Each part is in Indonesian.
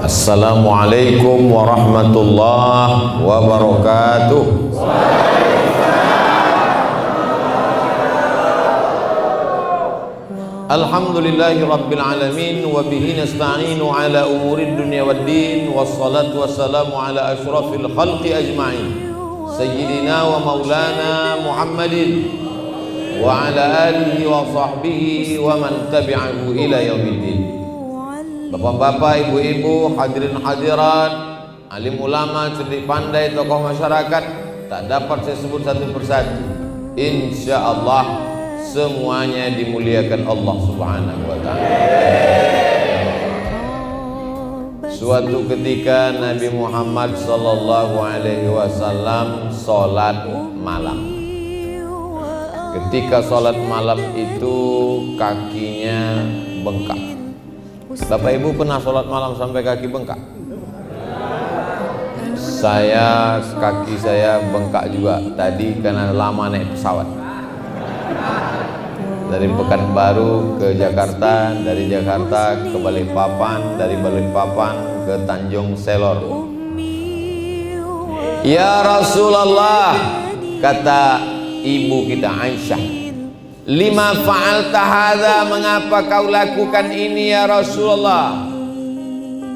Assalamualaikum warahmatullahi wabarakatuh. Alhamdulillahi rabbil alamin wa bihi nasta'inu ala umurid dunya waddin, wassalatu wassalamu ala asyrafil khalqi ajma'in sayyidina wa maulana Muhammadin wa ala alihi wa sahbihi wa man tabi'ahu ila yaumiddin. Bapak-bapak, ibu-ibu, hadirin hadirat, alim ulama, cerdik pandai, tokoh masyarakat, tak dapat saya sebut satu persatu. Insyaallah semuanya dimuliakan Allah Subhanahu wa ta'ala. Suatu ketika Nabi Muhammad sallallahu alaihi wasallam salat malam. Ketika salat malam itu kakinya bengkak. Bapak Ibu pernah salat malam sampai kaki bengkak? Kaki saya bengkak juga tadi karena lama naik pesawat. Dari Pekanbaru ke Jakarta, dari Jakarta ke Balikpapan, dari Balikpapan ke Tanjung Selor. Ya Rasulullah, kata ibu kita Aisyah, lima fa'alta hadza, mengapa kau lakukan ini ya Rasulullah?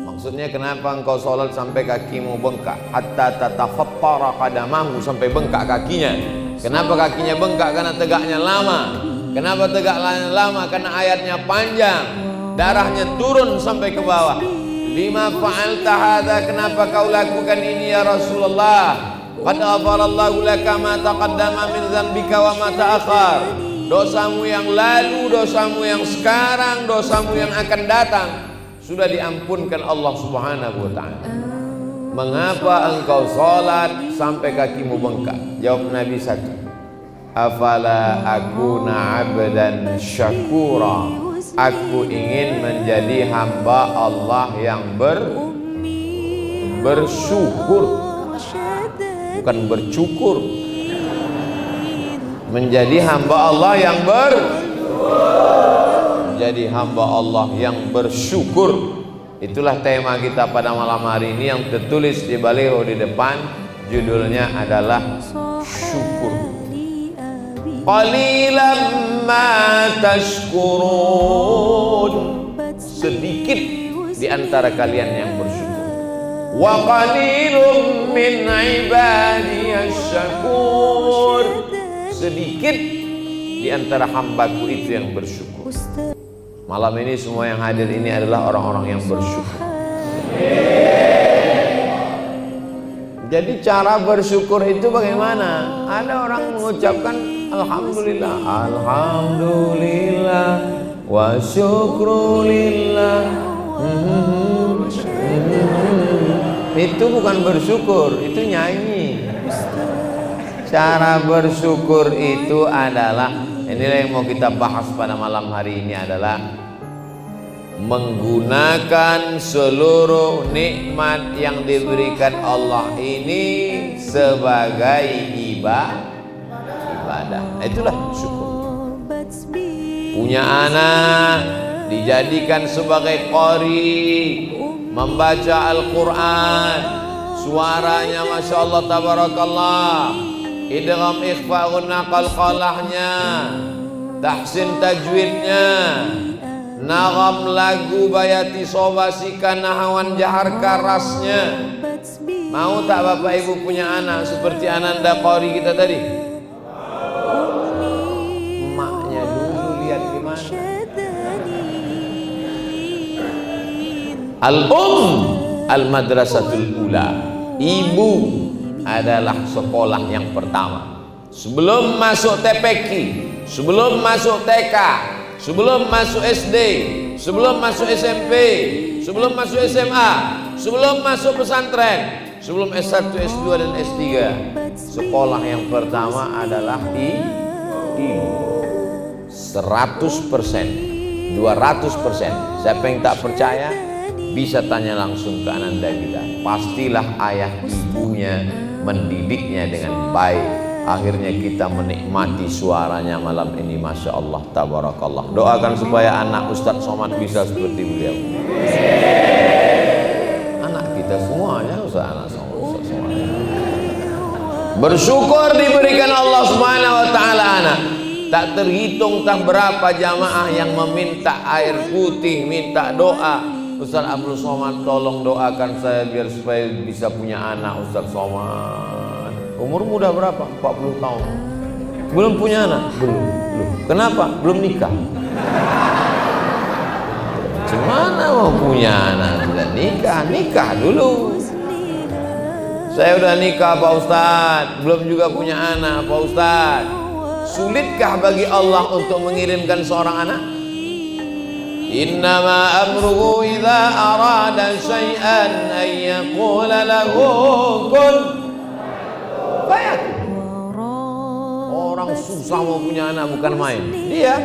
Maksudnya kenapa engkau sholat sampai kakimu bengkak? Hatta tatafattara qadamahu, sampai bengkak kakinya. Kenapa kakinya bengkak? Karena tegaknya lama. Kenapa tegaknya lama? Karena ayatnya panjang, darahnya turun sampai ke bawah. Lima fa'alta hadza, kenapa kau lakukan ini ya Rasulullah? Qad ghafarallahu laka ma taqaddama min dzambika wa ma ta'akhkhar. Dosamu yang lalu, dosamu yang sekarang, dosamu yang akan datang sudah diampunkan Allah Subhanahu wa ta'ala. Mengapa engkau sholat sampai kakimu bengkak? Jawab Nabi satu, afala akuna abdan syakura, aku ingin menjadi hamba Allah yang bersyukur, bukan bercukur. Menjadi hamba Allah yang menjadi hamba Allah yang bersyukur. Itulah tema kita pada malam hari ini yang tertulis di baliho di depan. Judulnya adalah syukur. Qalilan ma tashkurun, sedikit di antara kalian yang bersyukur. Wa qalilun min ibadiyas syakur, sedikit di antara hambaku itu yang bersyukur. Malam ini semua yang hadir ini adalah orang-orang yang bersyukur. Jadi cara bersyukur itu bagaimana? Ada orang mengucapkan alhamdulillah, alhamdulillah wa syukrulillah. Itu bukan bersyukur, itu nyanyi. Cara bersyukur itu adalah, inilah yang mau kita bahas pada malam hari ini, adalah menggunakan seluruh nikmat yang diberikan Allah ini sebagai ibadah. Itulah syukur. Punya anak dijadikan sebagai qari, membaca Al-Quran, suaranya Masya Allah tabarakallah, idgham ikhfa gunna qalqalahnya, tahsin tajwidnya, nagam lagu bayati sobasika nahawan jahar karasnya. Mau tak Bapak Ibu punya anak seperti Ananda Qori kita tadi? Emaknya dulu lihat gimana. Al-madrasatul ula, ibu adalah sekolah yang pertama. Sebelum masuk TPQ, sebelum masuk TK, sebelum masuk SD, sebelum masuk SMP, sebelum masuk SMA, sebelum masuk pesantren, sebelum S1, S2 dan S3, sekolah yang pertama adalah ibu. 100%, 200%. Siapa yang tak percaya bisa tanya langsung ke Ananda kita. Pastilah ayah ibunya mendidiknya dengan baik. Akhirnya kita menikmati suaranya malam ini, Masya Allah, tabarakallah. Doakan supaya anak Ustadz Somad bisa seperti beliau. Bersyukur diberikan Allah Subhanahu wa taala anak. Tak terhitung tak berapa jamaah yang meminta air putih, minta doa. Ustaz Abdul Somad, tolong doakan saya biar supaya bisa punya anak. Ustaz Somad, umur muda berapa? 40 tahun. Belum punya anak? Belum. Kenapa? Belum nikah. Gimana mau punya anak? Sudah nikah dulu. Saya udah nikah Pak Ustaz, belum juga punya anak Pak Ustaz. Sulitkah bagi Allah untuk mengirimkan seorang anak? Innama amruhu idza arada syai'an an yaqula lahu kun fayakun. Orang susah mau punya anak bukan main. Dia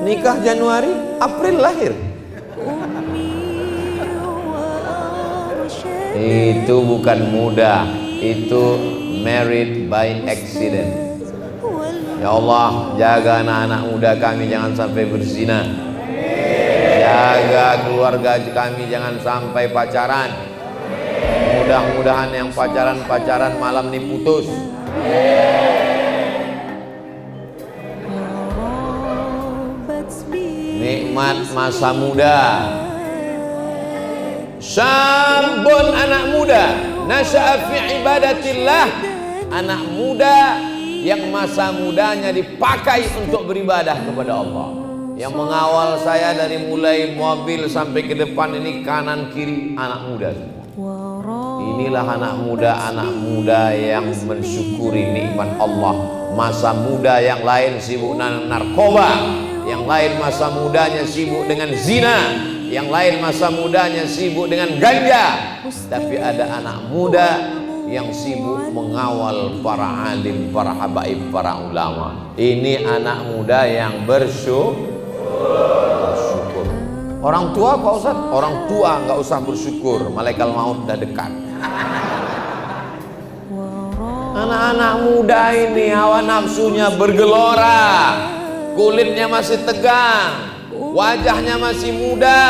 nikah Januari, April lahir. Itu bukan mudah, itu married by accident. Ya Allah, jaga anak-anak muda kami jangan sampai berzina. Jaga keluarga kami jangan sampai pacaran. Mudah-mudahan yang pacaran malam ini putus. Nikmat masa muda. Syabun, anak muda, nasya'a fi ibadatillah. Anak muda yang masa mudanya dipakai untuk beribadah kepada Allah. Yang mengawal saya dari mulai mobil sampai ke depan ini kanan kiri anak muda. Inilah anak muda yang mensyukuri nikmat Allah. Masa muda yang lain sibuk narkoba, yang lain masa mudanya sibuk dengan zina, yang lain masa mudanya sibuk dengan ganja. Tapi ada anak muda yang sibuk mengawal para alim, para habaib, para ulama. Ini anak muda yang bersyukur. Orang tua Pak Ustaz, orang tua nggak usah bersyukur, malaikat maut udah dekat. Anak-anak muda ini hawa nafsunya bergelora, kulitnya masih tegang, wajahnya masih muda,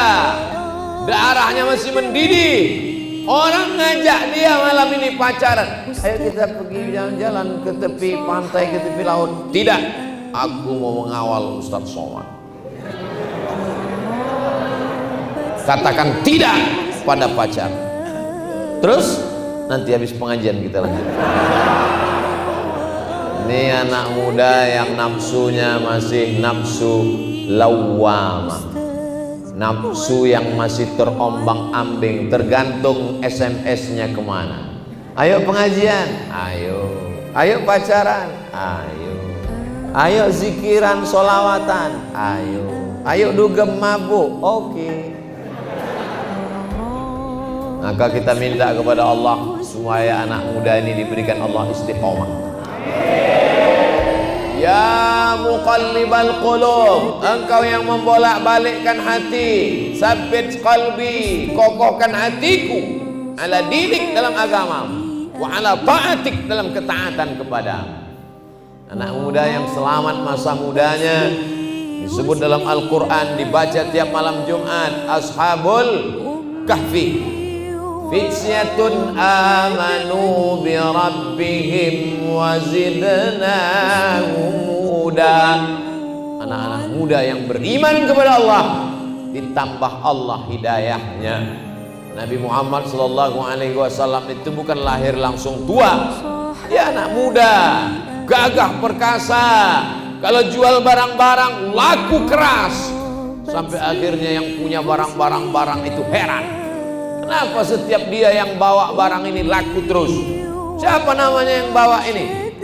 darahnya masih mendidih. Orang ngajak dia malam ini pacaran. Ayo kita pergi jalan-jalan ke tepi pantai, ke tepi laut. Tidak, aku mau mengawal Ustaz Somad. Katakan tidak pada pacar. Terus nanti habis pengajian kita lanjut. Ini anak muda yang nafsunya masih nafsu lawamah. Nafsu yang masih terombang-ambing, tergantung SMS-nya kemana. Ayo pengajian, ayo pacaran, ayo zikiran, solawatan, ayo dugem mabuk, oke. Maka kita minta kepada Allah supaya anak muda ini diberikan Allah istiqomah. Ya muqallibal qulub, engkau yang membolak-balikkan hati, sabbit qalbi, kokohkan hatiku ala dinik dalam agamamu, wa ala ta'atik dalam ketaatan kepadamu. Anak muda yang selamat masa mudanya disebut dalam Al-Quran, dibaca tiap malam Jumat, ashabul kahfi, fityatun amanu bi rabbihim wa zidnahum huda. Anak-anak muda yang beriman kepada Allah, ditambah Allah hidayahnya. Nabi Muhammad sallallahu alaihi wasallam itu bukan lahir langsung tua. Dia anak muda, gagah perkasa. Kalau jual barang-barang laku keras, sampai akhirnya yang punya barang-barang itu heran. Kenapa setiap dia yang bawa barang ini laku terus? Siapa namanya yang bawa ini?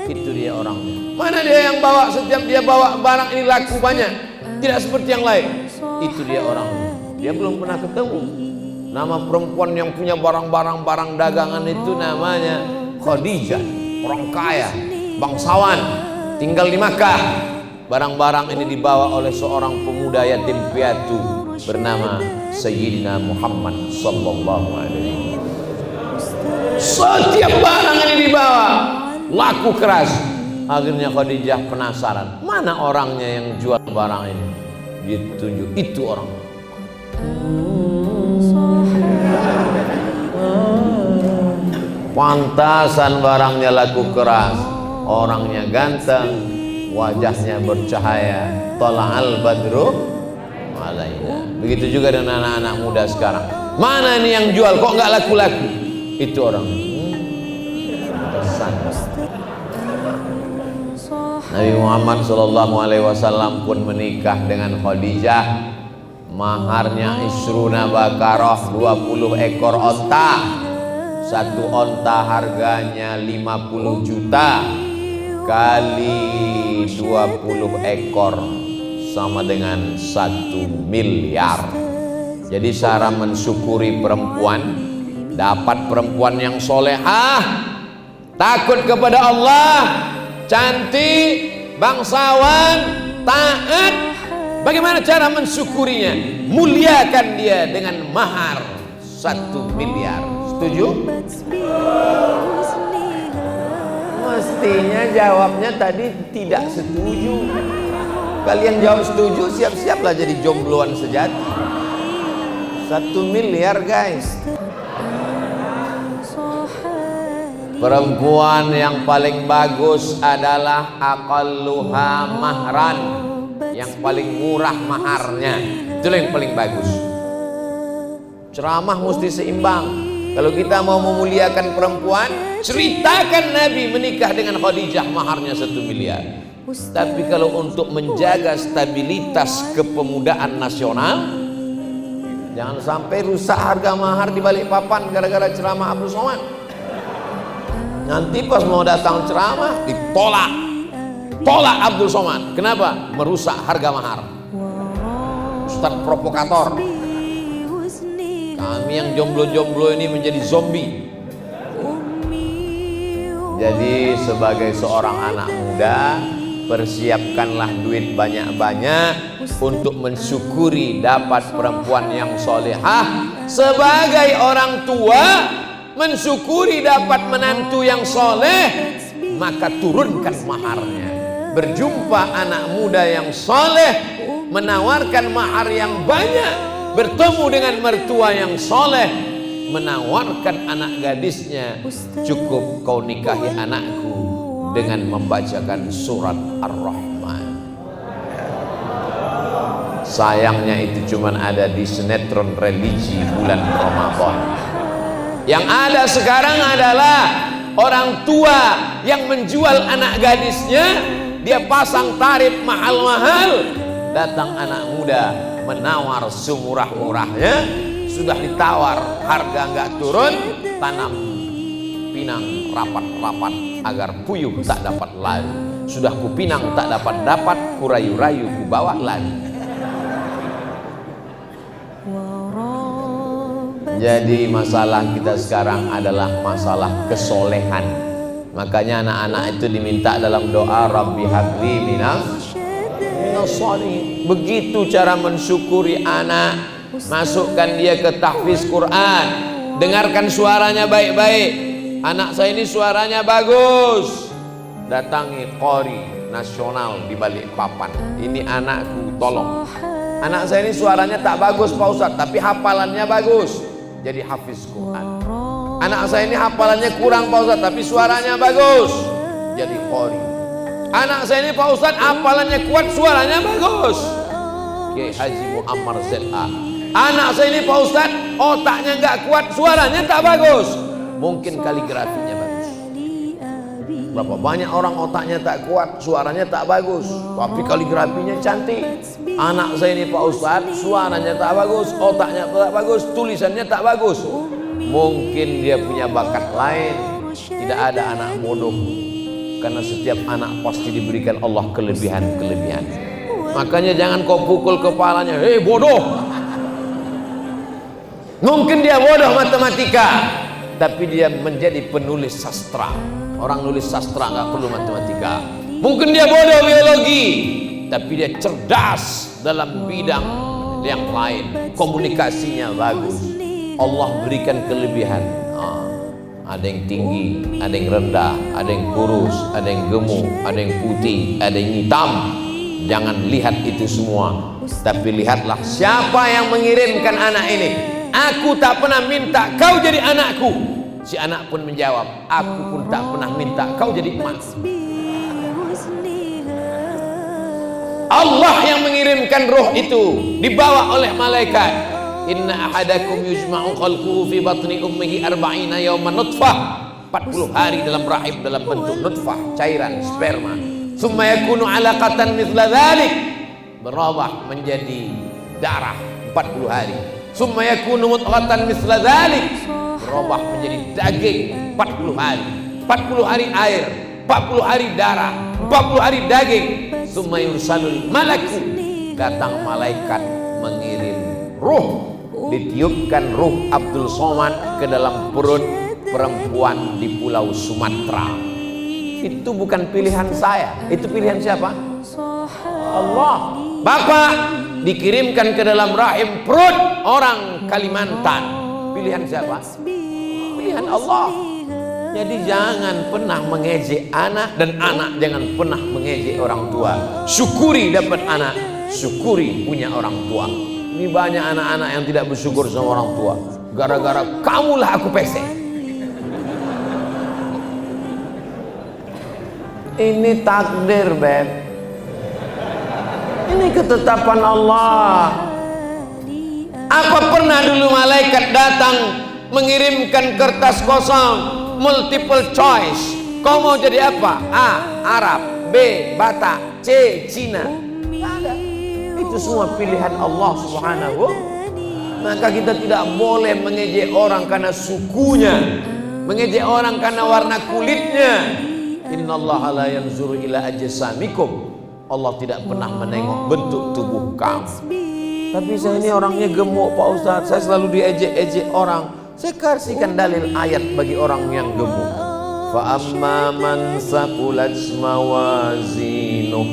Itu dia orangnya. Mana dia yang bawa, setiap dia bawa barang ini laku banyak, tidak seperti yang lain? Itu dia orangnya. Dia belum pernah ketemu. Nama perempuan yang punya barang-barang dagangan itu namanya Khadijah. Orang kaya, bangsawan, tinggal di Makkah. Barang-barang ini dibawa oleh seorang pemuda yatim piatu bernama Sayyidina Muhammad sallallahu alaihi wasallam. Setiap barang ini dibawa laku keras. Akhirnya Khadijah penasaran, mana orangnya yang jual barang ini? Ditunjuk, itu orang. Pantasan barangnya laku keras, orangnya ganteng, wajahnya bercahaya. Tala'al badru alaina. Begitu juga dengan anak-anak muda sekarang. Mana ini yang jual kok nggak laku-laku? Itu orang pesan. Nabi Muhammad SAW pun menikah dengan Khadijah. Maharnya isruna bakarah, 20 ekor onta. Satu onta harganya 50 juta kali 20 ekor sama dengan 1 miliar. Jadi cara mensyukuri perempuan, dapat perempuan yang solehah, takut kepada Allah, cantik, bangsawan, taat. Bagaimana cara mensyukurinya? Muliakan dia dengan mahar 1 miliar. Setuju? Mestinya jawabnya tadi tidak setuju. Kalian jawab setuju, siap-siaplah jadi jombloan sejati. 1 miliar guys. Perempuan yang paling bagus adalah aqalluha mahran, yang paling murah maharnya. Itulah yang paling bagus. Ceramah mesti seimbang. Kalau kita mau memuliakan perempuan, ceritakan Nabi menikah dengan Khadijah, maharnya 1 miliar. Tapi kalau untuk menjaga stabilitas kepemudaan nasional, jangan sampai rusak harga mahar di Balikpapan gara-gara ceramah Abdul Somad. Nanti pas mau datang ceramah ditolak. Tolak Abdul Somad. Kenapa? Merusak harga mahar. Ustaz provokator. Kami yang jomblo-jomblo ini menjadi zombie. Jadi sebagai seorang anak muda, persiapkanlah duit banyak-banyak untuk mensyukuri dapat perempuan yang solehah. Sebagai orang tua, mensyukuri dapat menantu yang soleh, maka turunkan maharnya. Berjumpa anak muda yang soleh, menawarkan mahar yang banyak. Bertemu dengan mertua yang soleh, menawarkan anak gadisnya, cukup kau nikahi anakku dengan membacakan surat Ar-Rahman. Sayangnya itu cuma ada di sinetron religi bulan Ramadan. Yang ada sekarang adalah orang tua yang menjual anak gadisnya, dia pasang tarif mahal-mahal, datang anak muda menawar semurah-murahnya, sudah ditawar harga nggak turun, tanam pinang rapat-rapat agar puyuh tak dapat lari. Sudah kupinang tak dapat, kurayu-rayu ku bawa lari. Jadi masalah kita sekarang adalah masalah kesolehan. Makanya anak-anak itu diminta dalam doa, Rabbi habli minas sholihin. Begitu cara mensyukuri anak. Masukkan dia ke tahfiz Quran, dengarkan suaranya baik-baik. Anak saya ini suaranya bagus, datangi qori nasional di Balikpapan. Ini anakku, tolong. Anak saya ini suaranya tak bagus Pak Ustadz, tapi hafalannya bagus, jadi hafiz Quran. Anak saya ini hafalannya kurang Pak Ustadz, tapi suaranya bagus, jadi qori. Anak saya ini Pak Ustadz hafalannya kuat, suaranya bagus, Kiai Haji Muammar ZA. Anak saya ini Pak Ustadz otaknya nggak kuat, suaranya tak bagus, mungkin kaligrafinya bagus. Berapa banyak orang otaknya tak kuat, suaranya tak bagus, tapi kaligrafinya cantik. Anak saya ini Pak Ustadz suaranya tak bagus, otaknya tak bagus, tulisannya tak bagus. Mungkin dia punya bakat lain. Tidak ada anak bodoh, karena setiap anak pasti diberikan Allah kelebihan-kelebihan. Makanya jangan kau pukul kepalanya, hei bodoh. Mungkin dia bodoh matematika, tapi dia menjadi penulis sastra. Orang nulis sastra nggak perlu matematika. Mungkin dia bodoh biologi, tapi dia cerdas dalam bidang yang lain. Komunikasinya bagus. Allah berikan kelebihan. Ada yang tinggi, ada yang rendah, ada yang kurus, ada yang gemuk, ada yang putih, ada yang hitam. Jangan lihat itu semua, tapi lihatlah siapa yang mengirimkan anak ini. Aku tak pernah minta kau jadi anakku. Si anak pun menjawab, aku pun tak pernah minta kau jadi emas. Allah yang mengirimkan ruh itu dibawa oleh malaikat. Inna ahadakum yujma'u khalquhu fi batni ummihi arba'ina yawman nutfah, 40 hari dalam rahim dalam bentuk nutfah, cairan sperma. Summa yakunu 'alaqatan mithla dhalik, berubah menjadi darah 40 hari. Summa yakunu mudghatan mithla dhalik, berubah menjadi daging 40 hari. 40 hari air, 40 hari darah, 40 hari daging. Summa yursalul malaku, datang malaikat mengirim ruh. Ditiupkan ruh Abdul Somad ke dalam perut perempuan di Pulau Sumatera. Itu bukan pilihan saya, itu pilihan siapa? Allah. Bapak dikirimkan ke dalam rahim perut orang Kalimantan. Pilihan siapa? Pilihan Allah. Jadi jangan pernah mengejek anak, dan anak jangan pernah mengejek orang tua. Syukuri dapat anak, syukuri punya orang tua. Ini banyak anak-anak yang tidak bersyukur sama orang tua. Gara-gara kamulah aku pesek. Ini takdir, Beb. Ini ketetapan Allah. Apa pernah dulu malaikat datang mengirimkan kertas kosong, multiple choice, kau mau jadi apa? A. Arab, B. Batak, C. Cina. Tidak ada. Itu semua pilihan Allah Subhanahu. Maka kita tidak boleh mengejek orang karena sukunya, mengejek orang karena warna kulitnya. Innallaha la yanzuru ila ajsamikum. Allah tidak pernah menengok bentuk tubuh kamu. Tapi saya ini orangnya gemuk, Pak Ustadz. Saya selalu diejek-ejek orang. Saya kasihkan dalil ayat bagi orang yang gemuk. Fa amma man saqulat mawazinuh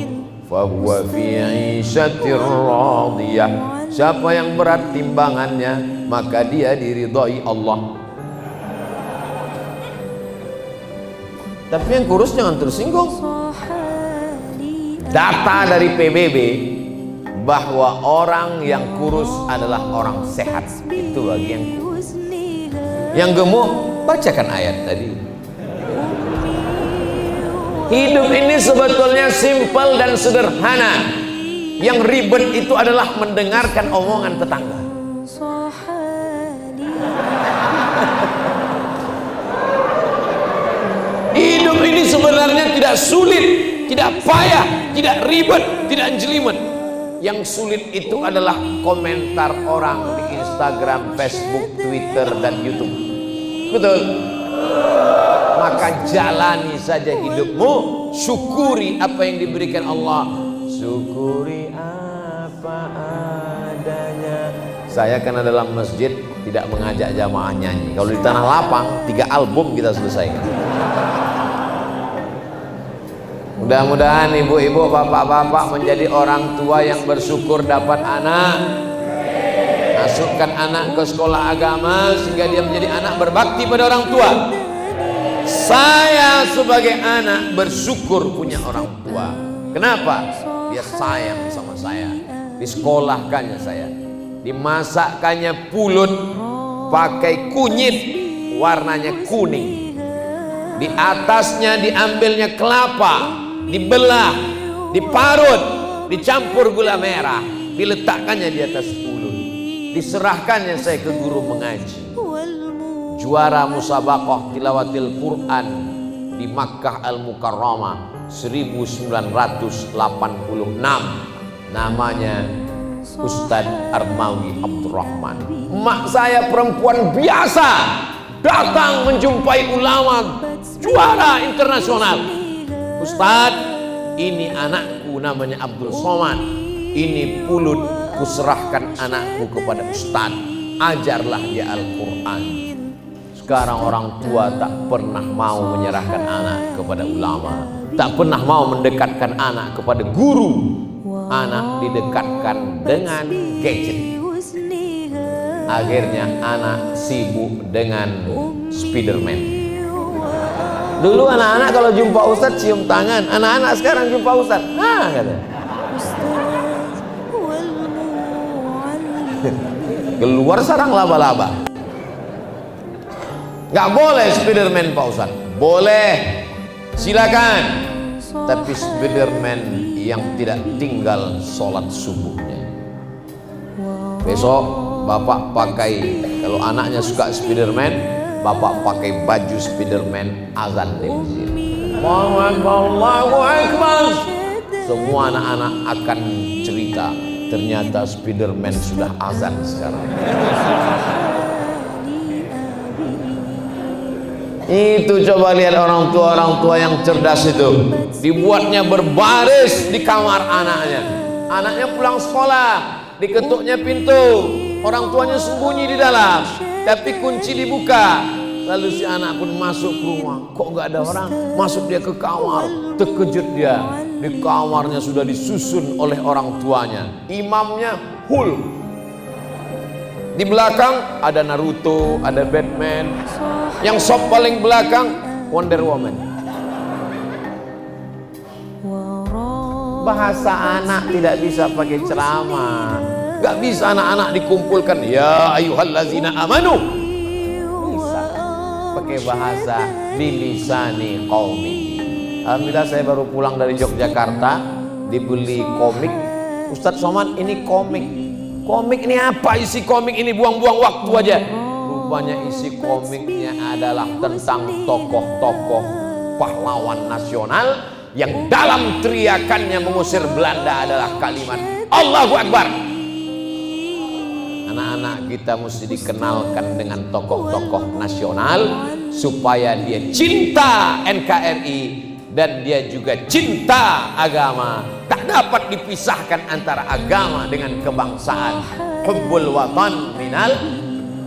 fa huwa fi 'ishatir radiyah. Siapa yang berat timbangannya, maka dia diridhai Allah. Tapi yang kurus jangan tersinggung. Data dari PBB bahwa orang yang kurus adalah orang sehat. Itu bagi yang kurus. Yang gemuk, bacakan ayat tadi. Hidup ini sebetulnya simpel dan sederhana. Yang ribet itu adalah mendengarkan omongan tetangga. Hidup ini sebenarnya tidak sulit, tidak payah, tidak ribet, tidak jelimet. Yang sulit itu adalah komentar orang di Instagram, Facebook, Twitter, dan YouTube. Betul? Maka jalani saja hidupmu, syukuri apa yang diberikan Allah. Syukuri apa adanya. Saya karena dalam masjid tidak mengajak jamaah nyanyi. Kalau di tanah lapang 3 album kita selesaikan. Mudah-mudahan ibu-ibu, bapak-bapak menjadi orang tua yang bersyukur dapat anak. Masukkan anak ke sekolah agama sehingga dia menjadi anak berbakti pada orang tua. Saya sebagai anak bersyukur punya orang tua. Kenapa? Dia sayang sama saya. Disekolahkannya saya, dimasakkannya pulut pakai kunyit warnanya kuning. Di atasnya diambilnya kelapa, dibelah, diparut, dicampur gula merah, diletakkannya di atas pulut. Diserahkannya saya ke guru mengaji. Juara musabaqah tilawatil Quran di Makkah Al-Mukarramah 1986. Namanya Ustadz Armawi Abdurrahman. Mak saya perempuan biasa, datang menjumpai ulama juara internasional. Ustadz, ini anakku namanya Abdul Somad. Ini pulut, kuserahkan anakku kepada Ustadz. Ajarlah dia Al-Quran. Sekarang orang tua tak pernah mau menyerahkan anak kepada ulama, tak pernah mau mendekatkan anak kepada guru. Anak didekatkan dengan gadget. Akhirnya anak sibuk dengan Spiderman. Dulu anak-anak kalau jumpa Ustadz cium tangan. Anak-anak sekarang jumpa Ustadz, nah kata. Keluar sarang laba-laba. Nggak boleh Spiderman Pak Ustaz. Boleh, silakan. Tapi Spiderman yang tidak tinggal sholat subuhnya. Besok bapak pakai, kalau anaknya suka Spiderman, bapak pakai baju Spiderman, azan di masjid. Allahu Akbar. Semua anak-anak akan cerita, ternyata Spiderman sudah azan sekarang. Itu coba lihat orang tua yang cerdas itu, dibuatnya berbaris di kamar anaknya. Anaknya pulang sekolah, diketuknya pintu, orang tuanya sembunyi di dalam, tapi kunci dibuka. Lalu si anak pun masuk ke rumah, kok nggak ada orang? Masuk dia ke kamar, terkejut dia. Di kamarnya sudah disusun oleh orang tuanya, imamnya Hulk. Di belakang ada Naruto, ada Batman. Yang sop paling belakang Wonder Woman. Bahasa anak tidak bisa pakai ceramah. Gak bisa anak-anak dikumpulkan, ya ayyuhallazina amanu. Bisa pakai bahasa bilisani qaumi. Alhamdulillah saya baru pulang dari Yogyakarta, dibeli komik. Ustadz Somad, ini komik. Komik ini apa isi komik ini? Buang-buang waktu aja. Rupanya isi komiknya adalah tentang tokoh-tokoh pahlawan nasional yang dalam teriakannya mengusir Belanda adalah kalimat Allahu Akbar. Anak-anak kita mesti dikenalkan dengan tokoh-tokoh nasional supaya dia cinta NKRI dan dia juga cinta agama. Tak dapat dipisahkan antara agama dengan kebangsaan. Hubbul watan minal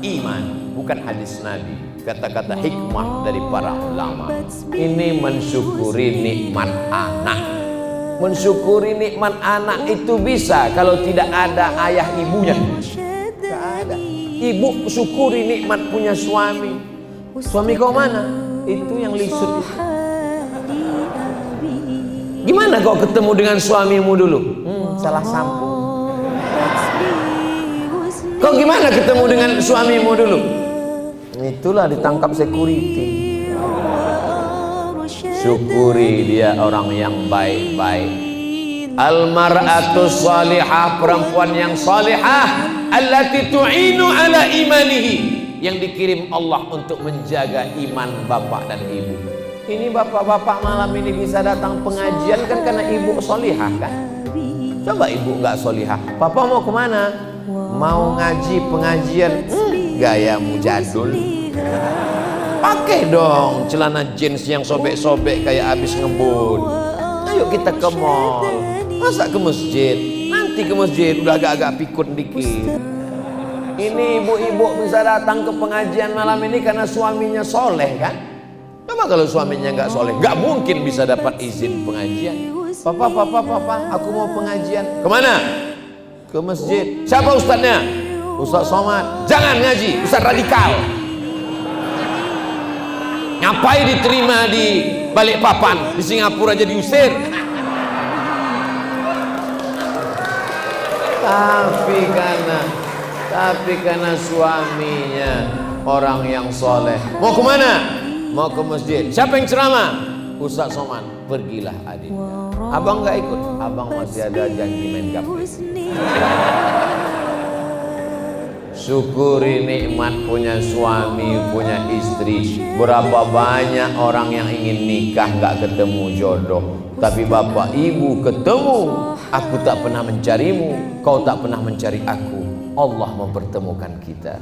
iman. Bukan hadis Nabi, kata-kata hikmah dari para ulama. Ini mensyukuri nikmat anak. Mensyukuri nikmat anak itu bisa kalau tidak ada ayah ibunya. Tidak ada. Ibu syukuri nikmat punya suami. Suami kau mana? Itu yang lisut itu. Gimana kau ketemu dengan suamimu dulu? Salah sambung. Kau gimana ketemu dengan suamimu dulu? Itulah ditangkap security. Syukuri dia orang yang baik-baik. Al-mar'atu salihah, perempuan yang salihah, allati tu'inu ala imanihi, yang dikirim Allah untuk menjaga iman bapak dan ibu. Ini bapak-bapak malam ini bisa datang pengajian kan karena ibu solihah kan? Coba ibu nggak solihah, papa mau kemana? Mau ngaji pengajian. Gayamu jadul. Pakai dong celana jeans yang sobek-sobek kayak habis ngebut. Ayo kita ke mall. Masa ke masjid? Nanti ke masjid udah agak-agak pikun dikit. Ini ibu-ibu bisa datang ke pengajian malam ini karena suaminya soleh kan? Coba kalau suaminya nggak soleh, nggak mungkin bisa dapat izin pengajian. Papa, aku mau pengajian. Kemana? Ke masjid. Siapa ustadznya? Ustadz Somad. Jangan ngaji, ustadz radikal. Ngapain diterima di Balikpapan, di Singapura aja diusir. Tapi karena suaminya orang yang soleh. Mau kemana? Mau ke masjid. Siapa yang ceramah? Ustadz Somad. Pergilah adik. Abang nggak ikut. Abang masih ada janji main gaple. Syukuri nikmat punya suami, punya istri. Berapa banyak orang yang ingin nikah nggak ketemu jodoh. Tapi bapak ibu ketemu. Aku tak pernah mencarimu, kau tak pernah mencari aku. Allah mempertemukan kita.